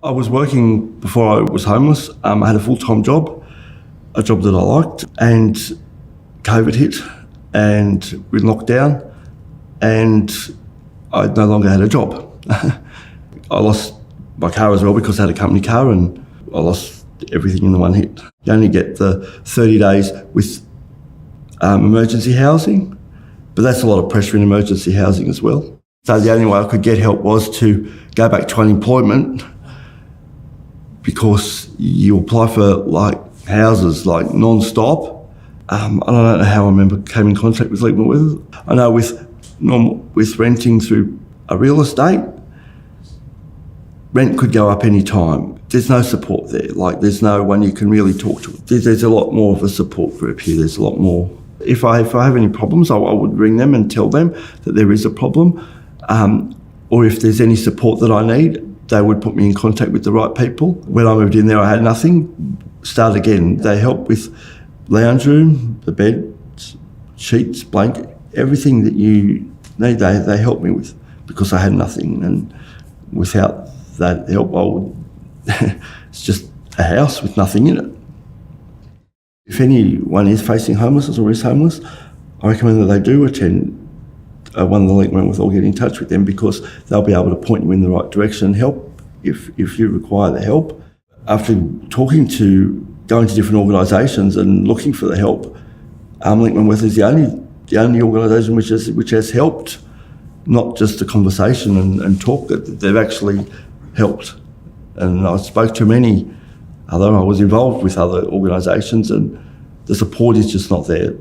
I was working before I was homeless. I had a full-time job, a job that I liked, and COVID hit and we locked down and I no longer had a job. I lost my car as well because I had a company car and I lost everything in the one hit. You only get the 30 days with emergency housing, but that's a lot of pressure in emergency housing as well. So the only way I could get help was to go back to unemployment, because you apply for like houses like non-stop. I don't know how I came in contact with Link Wentworth. I know with renting through a real estate, rent could go up any time. There's no support there. Like there's no one you can really talk to. There's a lot more of a support group here. There's a lot more. If I have any problems, I would ring them and tell them that there is a problem. Or if there's any support that I need, they would put me in contact with the right people. When I moved in there, I had nothing. Start again. They help with lounge room, the bed, sheets, blanket, everything that you need, they help me with, because I had nothing. And without that help, I would, it's just a house with nothing in it. If anyone is facing homelessness or is homeless, I recommend that they do attend one of the Link Wentworth or get in touch with them, because they'll be able to point you in the right direction and help if you require the help. After going to different organisations and looking for the help, Link Wentworth is the only organisation which has helped, not just a conversation and talk, that they've actually helped. And I spoke to many I was involved with other organisations, and the support is just not there.